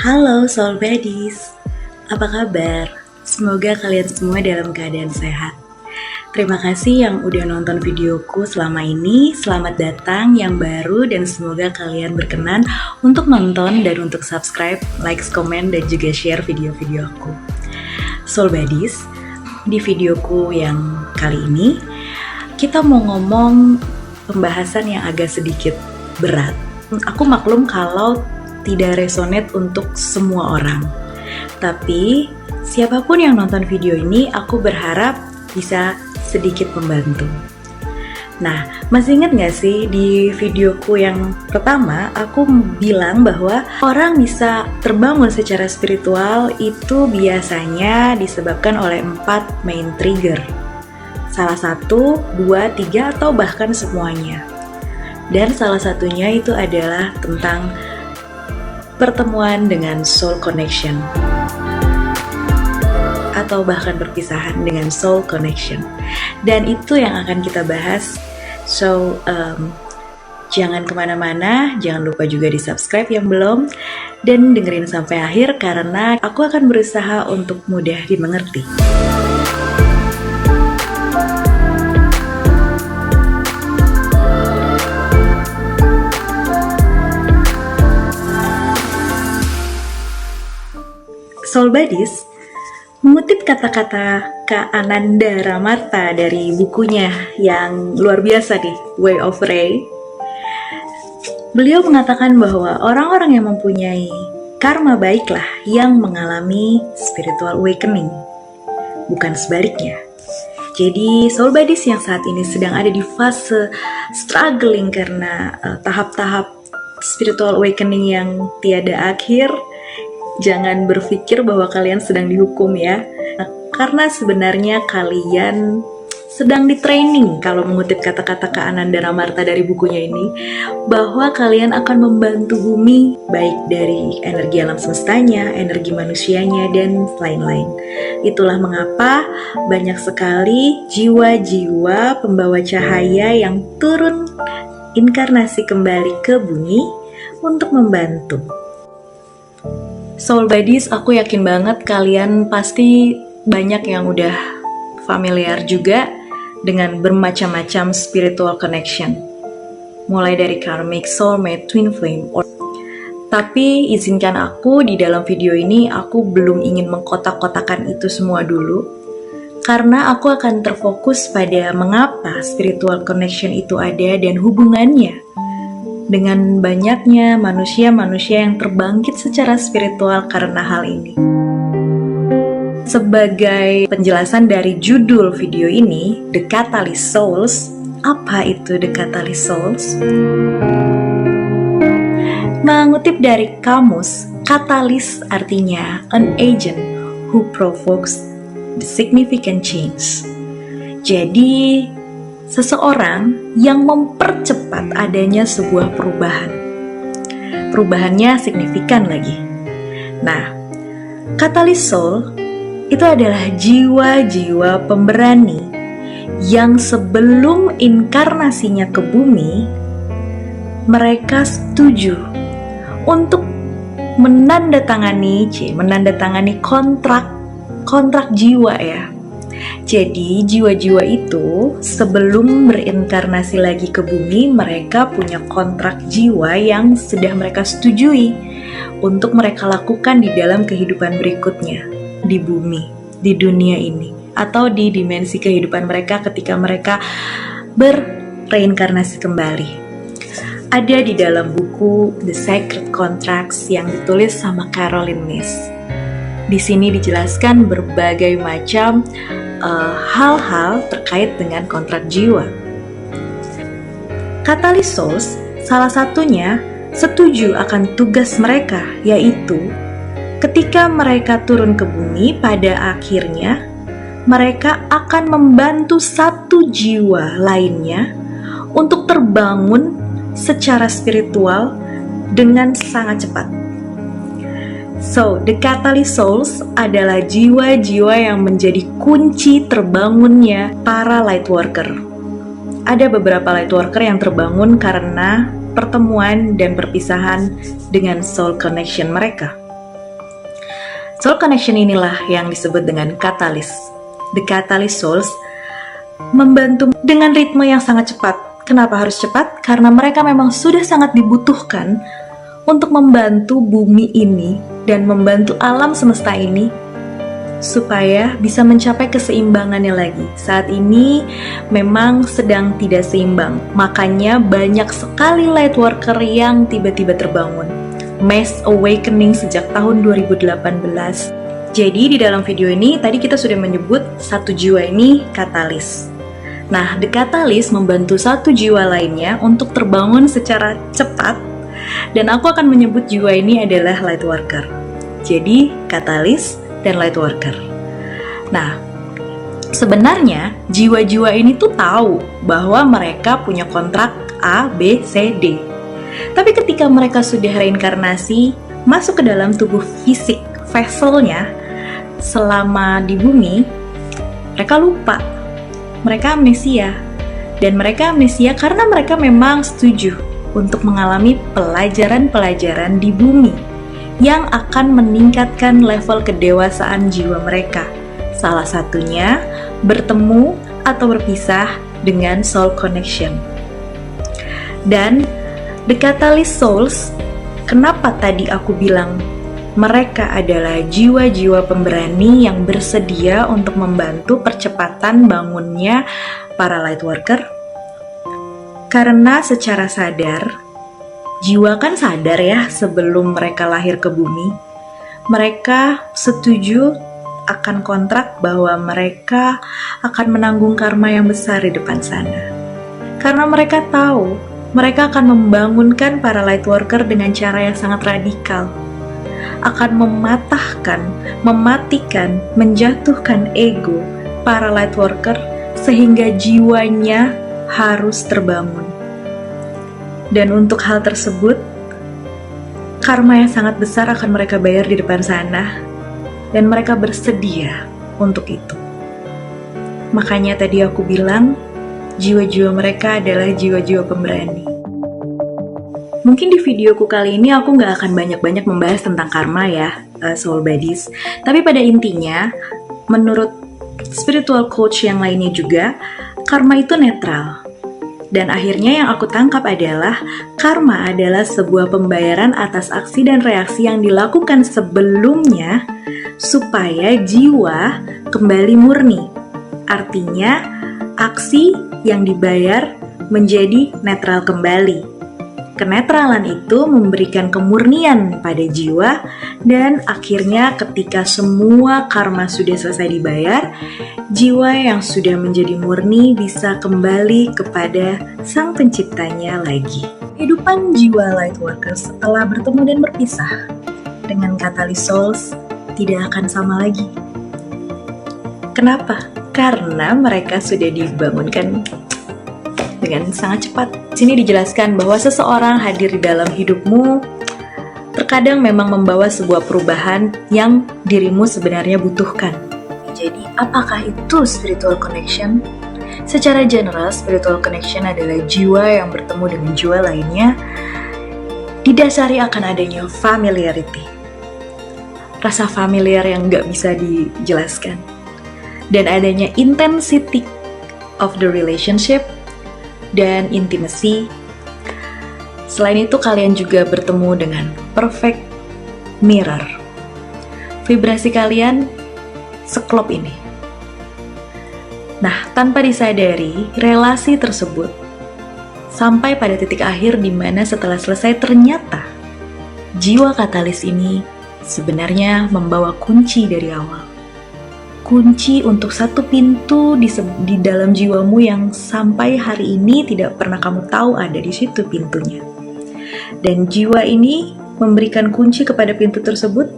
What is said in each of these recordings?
Halo Soul Buddies, apa kabar? Semoga kalian semua dalam keadaan sehat. Terima kasih yang udah nonton videoku selama ini. Selamat datang yang baru dan semoga kalian berkenan untuk nonton dan untuk subscribe, like, komen, dan juga share video-video aku. Soul Buddies, di videoku yang kali ini kita mau ngomong pembahasan yang agak sedikit berat. Aku maklum kalau tidak resonate untuk semua orang. Tapi, siapapun yang nonton video ini, aku berharap bisa sedikit membantu. Nah, masih ingat gak sih di videoku yang pertama, aku bilang bahwa orang bisa terbangun secara spiritual itu biasanya disebabkan oleh 4 main trigger. Salah 1, 2, 3, atau bahkan semuanya. Dan salah satunya itu adalah tentang pertemuan dengan soul connection atau bahkan perpisahan dengan soul connection, dan itu yang akan kita bahas. So jangan kemana-mana, jangan lupa juga di subscribe yang belum, dan dengerin sampai akhir karena aku akan berusaha untuk mudah dimengerti. Soul Buddies mengutip kata-kata Kak Ananda Ramarta dari bukunya yang luar biasa nih, Way of Ray. Beliau mengatakan bahwa orang-orang yang mempunyai karma baiklah yang mengalami spiritual awakening, bukan sebaliknya. Jadi Soul Buddies yang saat ini sedang ada di fase struggling karena tahap-tahap spiritual awakening yang tiada akhir, jangan berpikir bahwa kalian sedang dihukum ya. Karena sebenarnya kalian sedang di training, kalau mengutip kata-kata Kak Ananda Ramarta dari bukunya ini, bahwa kalian akan membantu bumi, baik dari energi alam semestanya, energi manusianya, dan lain-lain. Itulah mengapa banyak sekali jiwa-jiwa pembawa cahaya yang turun inkarnasi kembali ke bumi untuk membantu. Soul Buddies, aku yakin banget kalian pasti banyak yang udah familiar juga dengan bermacam-macam spiritual connection, mulai dari karmic, soulmate, twin flame. Tapi izinkan aku di dalam video ini, aku belum ingin mengkotak-kotakan itu semua dulu, karena aku akan terfokus pada mengapa spiritual connection itu ada dan hubungannya dengan banyaknya manusia-manusia yang terbangkit secara spiritual karena hal ini. Sebagai penjelasan dari judul video ini, The Catalyst Souls. Apa itu The Catalyst Souls? Mengutip dari kamus, katalis artinya an agent who provokes the significant change. Jadi, seseorang yang mempercepat adanya sebuah perubahan. Perubahannya signifikan lagi. Nah, Catalyst Soul itu adalah jiwa-jiwa pemberani yang sebelum inkarnasinya ke bumi, mereka setuju untuk menandatangani kontrak jiwa ya. Jadi jiwa-jiwa itu sebelum berinkarnasi lagi ke bumi, mereka punya kontrak jiwa yang sudah mereka setujui untuk mereka lakukan di dalam kehidupan berikutnya di bumi, di dunia ini, atau di dimensi kehidupan mereka ketika mereka berreinkarnasi kembali. Ada di dalam buku The Sacred Contracts yang ditulis sama Caroline Myss. Di sini dijelaskan berbagai macam hal-hal terkait dengan kontrak jiwa. Catalyst Souls salah satunya setuju akan tugas mereka, yaitu ketika mereka turun ke bumi, pada akhirnya mereka akan membantu satu jiwa lainnya untuk terbangun secara spiritual dengan sangat cepat. So, the Catalyst Souls adalah jiwa-jiwa yang menjadi kunci terbangunnya para Lightworker. Ada beberapa Lightworker yang terbangun karena pertemuan dan perpisahan dengan soul connection mereka. Soul connection inilah yang disebut dengan katalis. The Catalyst Souls membantu dengan ritme yang sangat cepat. Kenapa harus cepat? Karena mereka memang sudah sangat dibutuhkan untuk membantu bumi ini dan membantu alam semesta ini supaya bisa mencapai keseimbangannya lagi. Saat ini memang sedang tidak seimbang, makanya banyak sekali light worker yang tiba-tiba terbangun. Mass Awakening sejak tahun 2018. Jadi di dalam video ini tadi kita sudah menyebut satu jiwa ini katalis. Nah, The Catalyst membantu satu jiwa lainnya untuk terbangun secara cepat, dan aku akan menyebut jiwa ini adalah light worker. Jadi katalis dan light worker. Nah, sebenarnya jiwa-jiwa ini tuh tahu bahwa mereka punya kontrak A, B, C, D. Tapi ketika mereka sudah reinkarnasi, masuk ke dalam tubuh fisik, vesselnya, selama di bumi, mereka lupa. Mereka amnesia. Dan mereka amnesia karena mereka memang setuju untuk mengalami pelajaran-pelajaran di bumi yang akan meningkatkan level kedewasaan jiwa mereka. Salah satunya, bertemu atau berpisah dengan soul connection. Dan The Catalyst Souls, kenapa tadi aku bilang mereka adalah jiwa-jiwa pemberani yang bersedia untuk membantu percepatan bangunnya para light worker? Karena secara sadar, jiwa kan sadar ya sebelum mereka lahir ke bumi. Mereka setuju akan kontrak bahwa mereka akan menanggung karma yang besar di depan sana. Karena mereka tahu mereka akan membangunkan para light worker dengan cara yang sangat radikal. Akan mematahkan, mematikan, menjatuhkan ego para light worker sehingga jiwanya harus terbangun. Dan untuk hal tersebut, karma yang sangat besar akan mereka bayar di depan sana, dan mereka bersedia untuk itu. Makanya tadi aku bilang, jiwa-jiwa mereka adalah jiwa-jiwa pemberani. Mungkin di videoku kali ini aku nggak akan banyak-banyak membahas tentang karma ya, soul buddies. Tapi pada intinya, menurut spiritual coach yang lainnya juga, karma itu netral. Dan akhirnya yang aku tangkap adalah, karma adalah sebuah pembayaran atas aksi dan reaksi yang dilakukan sebelumnya supaya jiwa kembali murni. Artinya, aksi yang dibayar menjadi netral kembali. Kenetralan itu memberikan kemurnian pada jiwa, dan akhirnya ketika semua karma sudah selesai dibayar, jiwa yang sudah menjadi murni bisa kembali kepada sang penciptanya lagi. Kehidupan jiwa light workers setelah bertemu dan berpisah dengan Catalyst Souls tidak akan sama lagi. Kenapa? Karena mereka sudah dibangunkan dengan sangat cepat. Di sini dijelaskan bahwa seseorang hadir di dalam hidupmu terkadang memang membawa sebuah perubahan yang dirimu sebenarnya butuhkan. Jadi, apakah itu spiritual connection? Secara general, spiritual connection adalah jiwa yang bertemu dengan jiwa lainnya didasari akan adanya familiarity. Rasa familiar yang nggak bisa dijelaskan. Dan adanya intensity of the relationship dan intimacy. Selain itu, kalian juga bertemu dengan perfect mirror. Vibrasi kalian seklop ini. Nah, tanpa disadari, relasi tersebut sampai pada titik akhir di mana setelah selesai ternyata jiwa katalis ini sebenarnya membawa kunci dari awal. Kunci untuk satu pintu di dalam jiwamu yang sampai hari ini tidak pernah kamu tahu ada di situ pintunya. Dan jiwa ini memberikan kunci kepada pintu tersebut,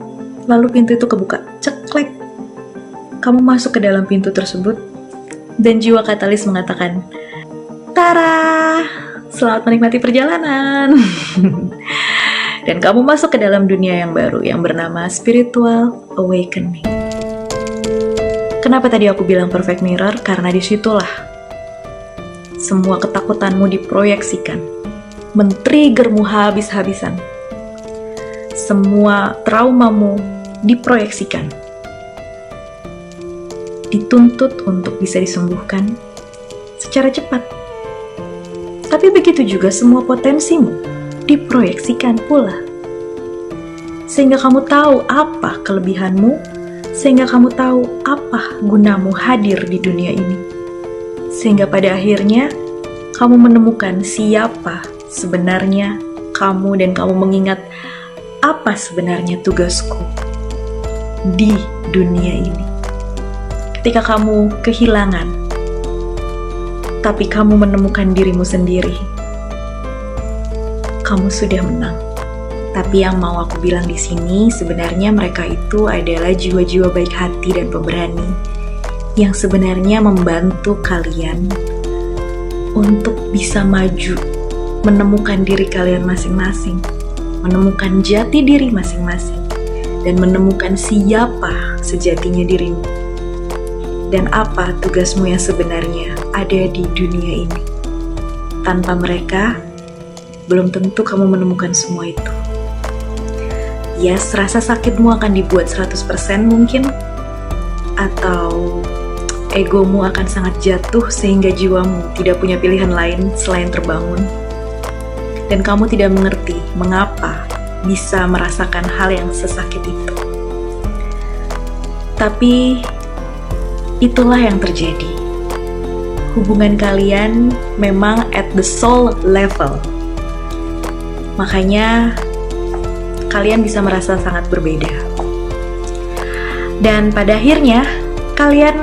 lalu pintu itu kebuka, ceklek. Kamu masuk ke dalam pintu tersebut, dan jiwa katalis mengatakan, "Tara, selamat menikmati perjalanan." Dan kamu masuk ke dalam dunia yang baru yang bernama spiritual awakening. Kenapa tadi aku bilang perfect mirror? Karena disitulah semua ketakutanmu diproyeksikan, men-triggermu habis-habisan. Semua traumamu diproyeksikan, dituntut untuk bisa disembuhkan secara cepat. Tapi begitu juga semua potensimu diproyeksikan pula. Sehingga kamu tahu apa kelebihanmu, sehingga kamu tahu apa gunamu hadir di dunia ini. Sehingga pada akhirnya kamu menemukan siapa sebenarnya kamu dan kamu mengingat apa sebenarnya tugasku di dunia ini. Ketika kamu kehilangan, tapi kamu menemukan dirimu sendiri, kamu sudah menang. Tapi yang mau aku bilang di sini, sebenarnya mereka itu adalah jiwa-jiwa baik hati dan pemberani yang sebenarnya membantu kalian untuk bisa maju, menemukan diri kalian masing-masing, menemukan jati diri masing-masing, dan menemukan siapa sejatinya dirimu dan apa tugasmu yang sebenarnya ada di dunia ini. Tanpa mereka, belum tentu kamu menemukan semua itu. Yes, rasa sakitmu akan dibuat 100% mungkin, atau egomu akan sangat jatuh sehingga jiwamu tidak punya pilihan lain selain terbangun. Dan kamu tidak mengerti mengapa bisa merasakan hal yang sesakit itu. Tapi itulah yang terjadi. Hubungan kalian memang at the soul level. Makanya kalian bisa merasa sangat berbeda. Dan pada akhirnya, kalian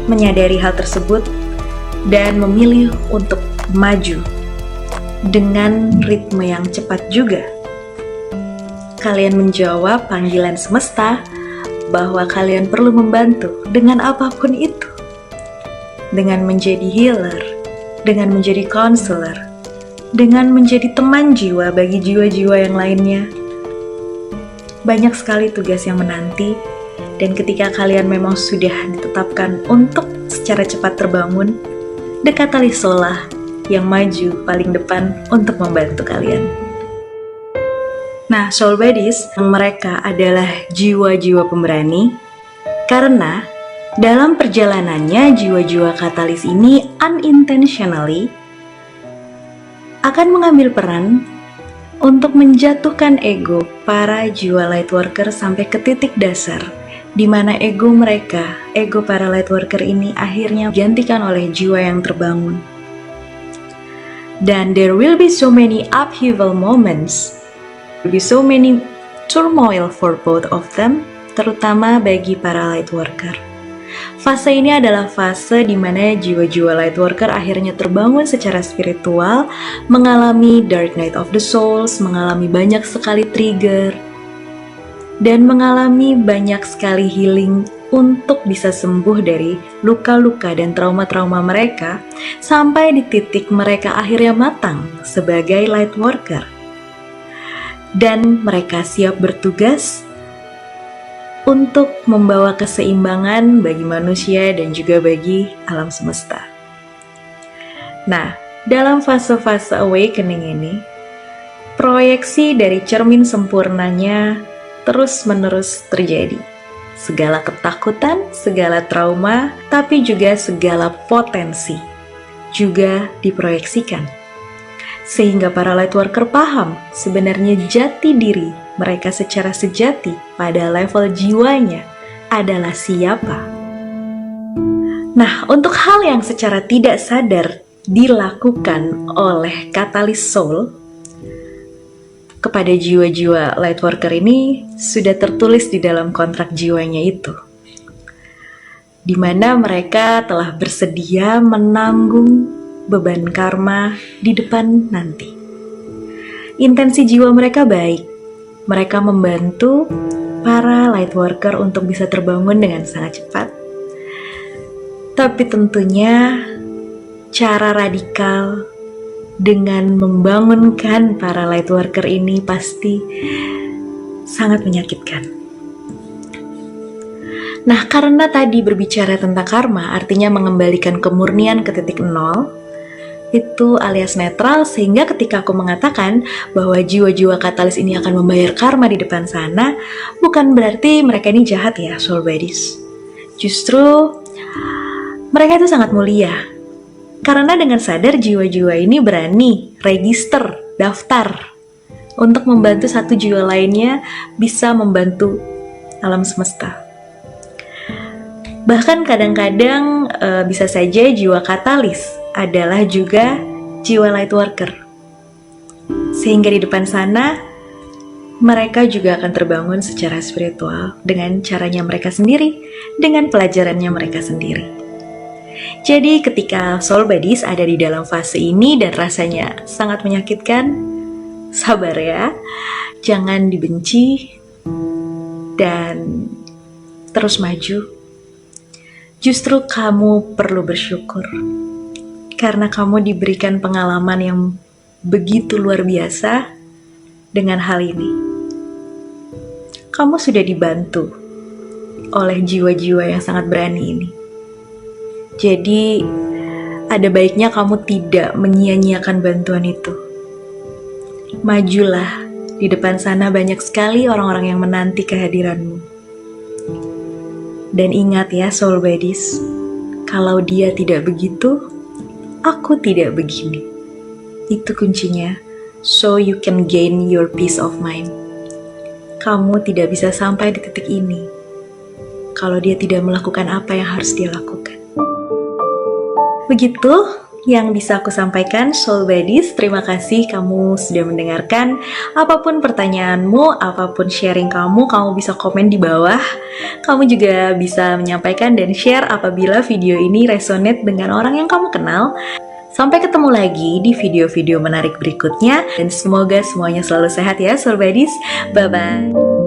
menyadari hal tersebut dan memilih untuk maju dengan ritme yang cepat juga. Kalian menjawab panggilan semesta bahwa kalian perlu membantu dengan apapun itu. Dengan menjadi healer, dengan menjadi counselor, dengan menjadi teman jiwa bagi jiwa-jiwa yang lainnya. Banyak sekali tugas yang menanti, dan ketika kalian memang sudah ditetapkan untuk secara cepat terbangun, The Catalyst lah yang maju paling depan untuk membantu kalian. Nah, Soul Buddies, mereka adalah jiwa-jiwa pemberani, karena dalam perjalanannya jiwa-jiwa katalis ini unintentionally akan mengambil peran untuk menjatuhkan ego para jiwa lightworker sampai ke titik dasar, di mana ego mereka, ego para lightworker ini akhirnya digantikan oleh jiwa yang terbangun. Dan there will be so many upheaval moments, there will be so many turmoil for both of them, terutama bagi para lightworker. Fase ini adalah fase di mana jiwa-jiwa lightworker akhirnya terbangun secara spiritual, mengalami dark night of the souls, mengalami banyak sekali trigger, dan mengalami banyak sekali healing untuk bisa sembuh dari luka-luka dan trauma-trauma mereka, sampai di titik mereka akhirnya matang sebagai lightworker. Dan mereka siap bertugas untuk membawa keseimbangan bagi manusia dan juga bagi alam semesta. Nah, dalam fase-fase awakening ini, proyeksi dari cermin sempurnanya terus-menerus terjadi. Segala ketakutan, segala trauma, tapi juga segala potensi juga diproyeksikan. Sehingga para lightworker paham sebenarnya jati diri mereka secara sejati pada level jiwanya adalah siapa. Nah, untuk hal yang secara tidak sadar dilakukan oleh Catalyst Soul kepada jiwa-jiwa lightworker ini sudah tertulis di dalam kontrak jiwanya itu, di mana mereka telah bersedia menanggung beban karma di depan nanti. Intensi jiwa mereka baik. Mereka membantu para lightworker untuk bisa terbangun dengan sangat cepat. Tapi tentunya cara radikal dengan membangunkan para lightworker ini pasti sangat menyakitkan. Nah, karena tadi berbicara tentang karma, artinya mengembalikan kemurnian ke titik nol, itu alias netral, sehingga ketika aku mengatakan bahwa jiwa-jiwa katalis ini akan membayar karma di depan sana, bukan berarti mereka ini jahat ya, soul buddies. Justru mereka itu sangat mulia, karena dengan sadar jiwa-jiwa ini berani register, daftar untuk membantu satu jiwa lainnya bisa membantu alam semesta. Bahkan kadang-kadang bisa saja jiwa katalis adalah juga jiwa light worker. Sehingga di depan sana, mereka juga akan terbangun secara spiritual dengan caranya mereka sendiri, dengan pelajarannya mereka sendiri. Jadi ketika soul buddies ada di dalam fase ini dan rasanya sangat menyakitkan, sabar ya, jangan dibenci, dan terus maju. Justru kamu perlu bersyukur, karena kamu diberikan pengalaman yang begitu luar biasa dengan hal ini. Kamu sudah dibantu oleh jiwa-jiwa yang sangat berani ini. Jadi, ada baiknya kamu tidak menyia-nyiakan bantuan itu. Majulah, di depan sana banyak sekali orang-orang yang menanti kehadiranmu. Dan ingat ya soul buddies, kalau dia tidak begitu, aku tidak begini. Itu kuncinya, so you can gain your peace of mind. Kamu tidak bisa sampai di titik ini kalau dia tidak melakukan apa yang harus dia lakukan. Begitu yang bisa aku sampaikan, soul buddies. Terima kasih kamu sudah mendengarkan. Apapun pertanyaanmu, apapun sharing kamu bisa komen di bawah. Kamu juga bisa menyampaikan dan share apabila video ini resonate dengan orang yang kamu kenal. Sampai ketemu lagi di video-video menarik berikutnya, dan semoga semuanya selalu sehat ya soul buddies. Bye-bye.